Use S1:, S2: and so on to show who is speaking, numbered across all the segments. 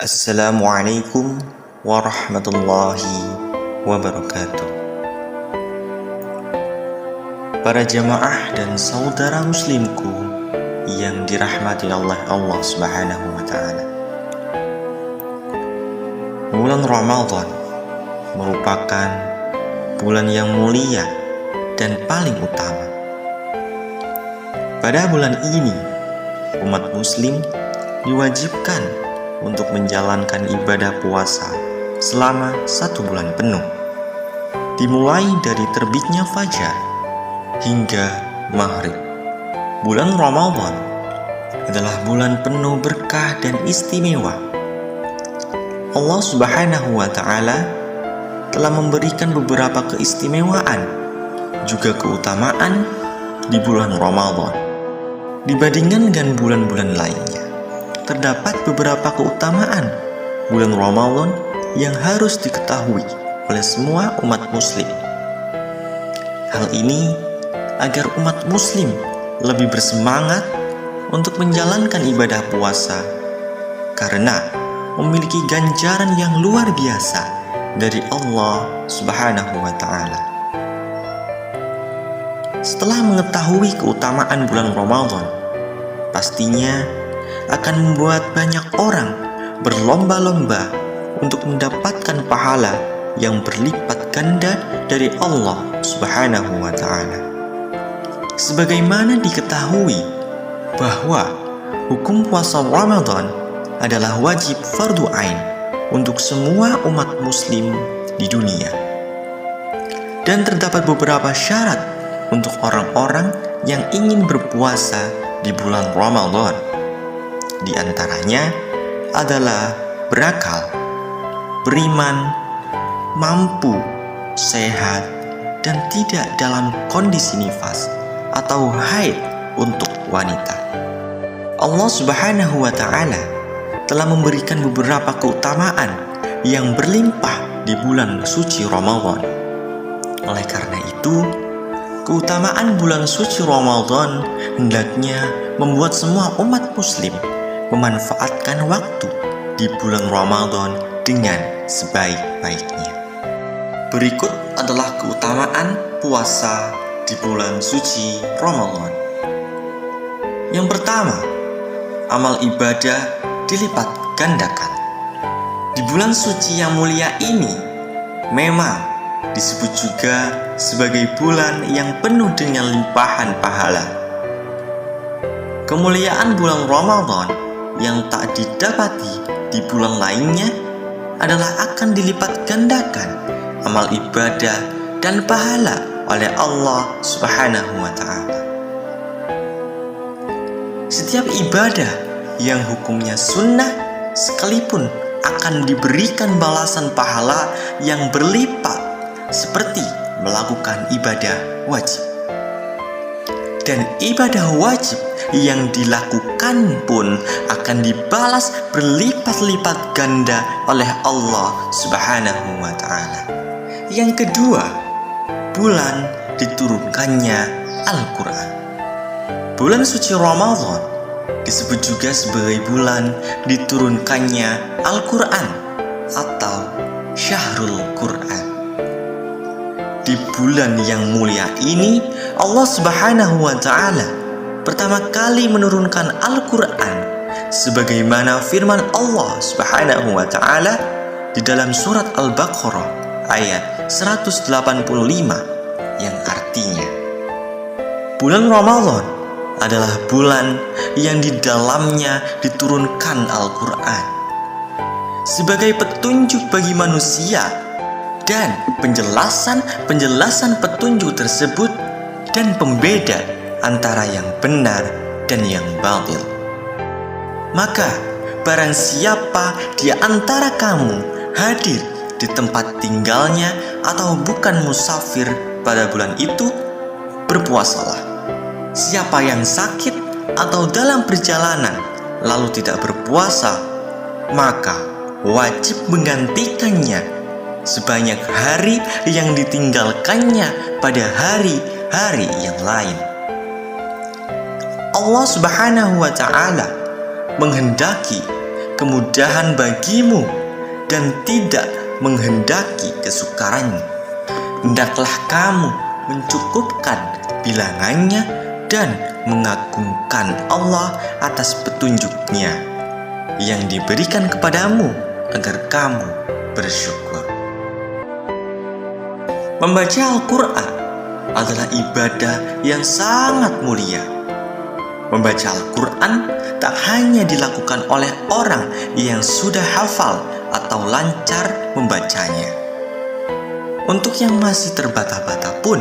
S1: Assalamualaikum warahmatullahi wabarakatuh. Para jamaah dan saudara muslimku yang dirahmati oleh Allah Subhanahu wa Ta'ala, bulan Ramadan merupakan bulan yang mulia dan paling utama. Pada bulan ini, umat muslim diwajibkan untuk menjalankan ibadah puasa selama 1 bulan penuh, dimulai dari terbitnya fajar hingga maghrib. Bulan Ramadan adalah bulan penuh berkah dan istimewa. Allah Subhanahu wa Ta'ala telah memberikan beberapa keistimewaan juga keutamaan di bulan Ramadan dibandingkan dengan bulan-bulan lainnya. Terdapat beberapa keutamaan bulan Ramadan yang harus diketahui oleh semua umat muslim. Hal ini agar umat muslim lebih bersemangat untuk menjalankan ibadah puasa karena memiliki ganjaran yang luar biasa dari Allah Subhanahu wa Ta'ala. Setelah mengetahui keutamaan bulan Ramadan, pastinya akan membuat banyak orang berlomba-lomba untuk mendapatkan pahala yang berlipat ganda dari Allah Subhanahu wa Ta'ala. Sebagaimana diketahui bahwa hukum puasa Ramadan adalah wajib fardu ain untuk semua umat muslim di dunia. Dan terdapat beberapa syarat untuk orang-orang yang ingin berpuasa di bulan Ramadan. Di antaranya adalah berakal, beriman, mampu, sehat, dan tidak dalam kondisi nifas atau haid untuk wanita. Allah Subhanahu wa Ta'ala telah memberikan beberapa keutamaan yang berlimpah di bulan suci Ramadan. Oleh karena itu, keutamaan bulan suci Ramadan hendaknya membuat semua umat muslim memanfaatkan waktu di bulan Ramadan dengan sebaik-baiknya. Berikut adalah keutamaan puasa di bulan suci Ramadan. Yang pertama, amal ibadah dilipat gandakan. Di bulan suci yang mulia ini memang disebut juga sebagai bulan yang penuh dengan limpahan pahala. Kemuliaan bulan Ramadan yang tak didapati di bulan lainnya adalah akan dilipat gandakan amal ibadah dan pahala oleh Allah Subhanahu wa Ta'ala. Setiap ibadah yang hukumnya sunnah sekalipun akan diberikan balasan pahala yang berlipat seperti melakukan ibadah wajib. Dan ibadah wajib yang dilakukan pun akan dibalas berlipat-lipat ganda oleh Allah Subhanahu wa Ta'ala. Yang kedua, bulan diturunkannya Al-Quran. Bulan suci Ramadan disebut juga sebagai bulan diturunkannya Al-Quran atau Syahrul Quran. Di bulan yang mulia ini, Allah Subhanahu wa Ta'ala pertama kali menurunkan Al-Quran sebagaimana firman Allah Subhanahu wa Ta'ala di dalam surat Al-Baqarah ayat 185 yang artinya, bulan Ramadan adalah bulan yang di dalamnya diturunkan Al-Quran sebagai petunjuk bagi manusia, dan penjelasan petunjuk tersebut dan pembeda antara yang benar dan yang batil. Maka barang siapa di antara kamu hadir di tempat tinggalnya atau bukan musafir pada bulan itu, berpuasalah. Siapa yang sakit atau dalam perjalanan lalu tidak berpuasa, maka wajib menggantikannya sebanyak hari yang ditinggalkannya pada hari-hari yang lain. Allah Subhanahu wa Ta'ala menghendaki kemudahan bagimu dan tidak menghendaki kesukarannya. Hendaklah kamu mencukupkan bilangannya dan mengagungkan Allah atas petunjuknya yang diberikan kepadamu agar kamu bersyukur. Membaca Al-Quran adalah ibadah yang sangat mulia. Membaca Al-Quran tak hanya dilakukan oleh orang yang sudah hafal atau lancar membacanya. Untuk yang masih terbata-bata pun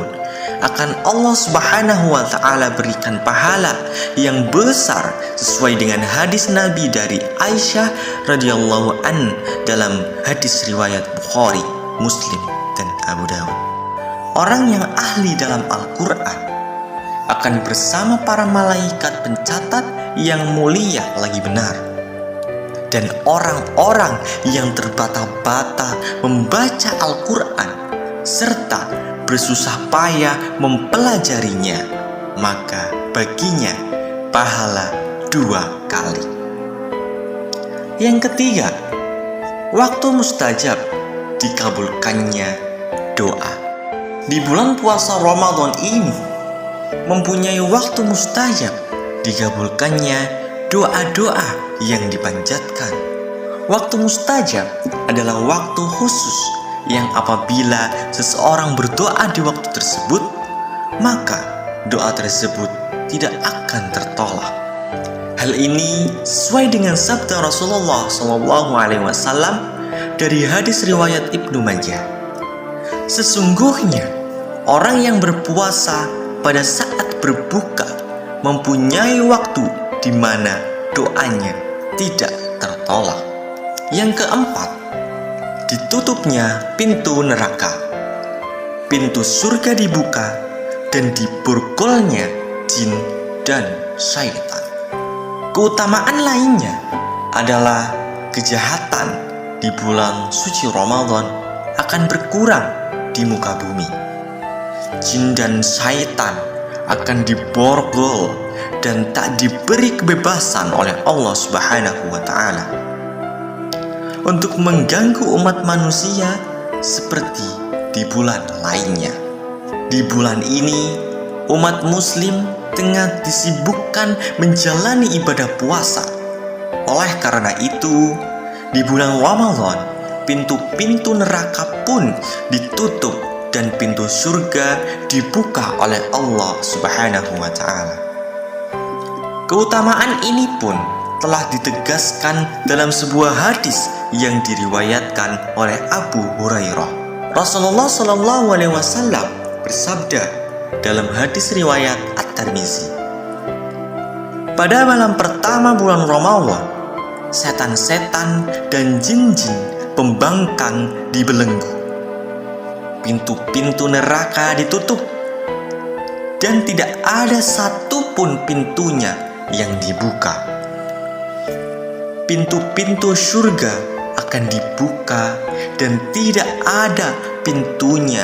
S1: akan Allah Subhanahu wa Ta'ala berikan pahala yang besar sesuai dengan hadis Nabi dari Aisyah radhiyallahu an dalam hadis riwayat Bukhari, Muslim, dan Abu Dawud. Orang yang ahli dalam Al-Quran akan bersama para malaikat pencatat yang mulia lagi benar. Dan orang-orang yang terbata-bata membaca Al-Quran serta bersusah payah mempelajarinya, maka baginya pahala 2 kali. Yang ketiga, waktu mustajab dikabulkannya doa. Di bulan puasa Ramadan ini mempunyai waktu mustajab dikabulkannya doa-doa yang dipanjatkan. Waktu mustajab adalah waktu khusus yang apabila seseorang berdoa di waktu tersebut, maka doa tersebut tidak akan tertolak. Hal ini sesuai dengan sabda Rasulullah SAW dari hadis riwayat Ibnu Majah. Sesungguhnya orang yang berpuasa pada saat berbuka mempunyai waktu di mana doanya tidak tertolak. Yang keempat, ditutupnya pintu neraka. Pintu surga dibuka dan diborgolnya jin dan syaitan. Keutamaan lainnya adalah kejahatan di bulan suci Ramadan akan berkurang di muka bumi. Jin dan syaitan akan diborgol dan tak diberi kebebasan oleh Allah Subhanahu wa Ta'ala untuk mengganggu umat manusia seperti di bulan lainnya. Di bulan ini, umat muslim tengah disibukkan menjalani ibadah puasa. Oleh karena itu, di bulan Ramadan, pintu-pintu neraka pun ditutup dan pintu surga dibuka oleh Allah Subhanahu wa Ta'ala. Keutamaan ini pun telah ditegaskan dalam sebuah hadis yang diriwayatkan oleh Abu Hurairah. Rasulullah SAW bersabda dalam hadis riwayat At-Tirmizi, pada malam pertama bulan Ramadan, setan-setan dan jin-jin pembangkang dibelenggu. Pintu-pintu neraka ditutup dan tidak ada satupun pintunya yang dibuka. Pintu-pintu surga akan dibuka dan tidak ada pintunya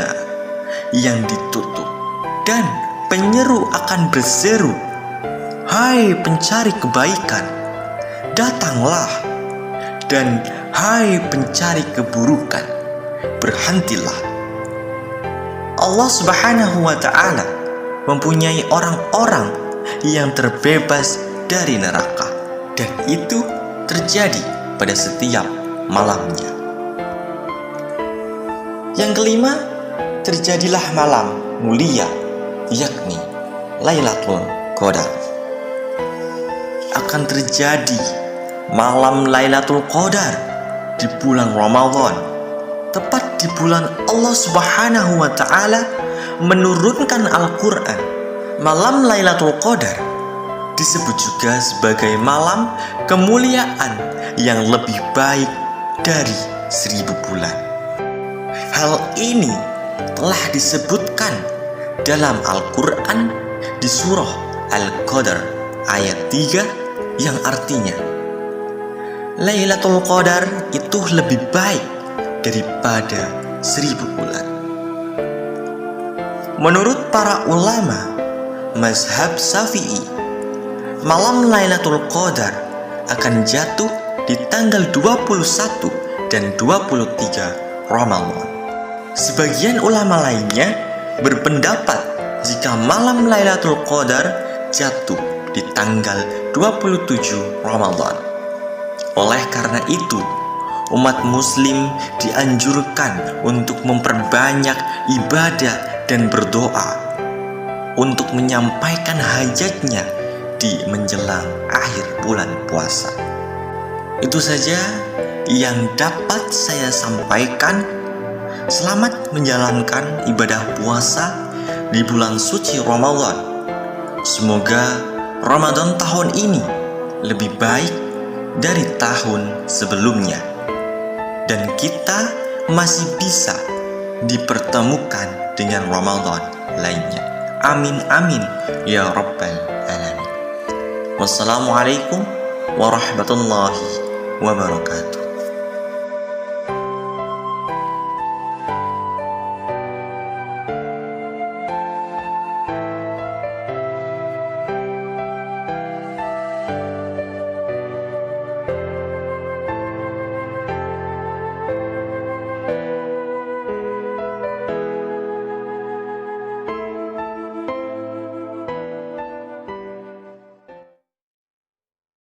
S1: yang ditutup. Dan penyeru akan berseru, "Hai pencari kebaikan, datanglah, dan hai pencari keburukan, berhentilah." Allah Subhanahu wa Ta'ala mempunyai orang-orang yang terbebas dari neraka, dan itu terjadi pada setiap malamnya. Yang kelima, terjadilah malam mulia, yakni Lailatul Qadar. Akan terjadi malam Lailatul Qadar di bulan Ramadan, tepat di bulan Allah Subhanahu wa Ta'ala menurunkan Al-Quran. Malam Lailatul Qadar disebut juga sebagai malam kemuliaan yang lebih baik dari 1000 bulan. Hal ini telah disebutkan dalam Al-Quran di surah Al-Qadar ayat 3 yang artinya, Lailatul Qadar itu lebih baik daripada 1000 bulan. Menurut para ulama mazhab Syafi'i, malam Lailatul Qadar akan jatuh di tanggal 21 dan 23 Ramadan. Sebagian ulama lainnya berpendapat jika malam Lailatul Qadar jatuh di tanggal 27 Ramadan. Oleh karena itu, umat muslim dianjurkan untuk memperbanyak ibadah dan berdoa untuk menyampaikan hajatnya di menjelang akhir bulan puasa. Itu saja yang dapat saya sampaikan. Selamat menjalankan ibadah puasa di bulan suci Ramadan. Semoga Ramadan tahun ini lebih baik dari tahun sebelumnya, dan kita masih bisa dipertemukan dengan Ramadan lainnya. Amin amin ya rabbal alamin. Wassalamualaikum warahmatullahi wabarakatuh.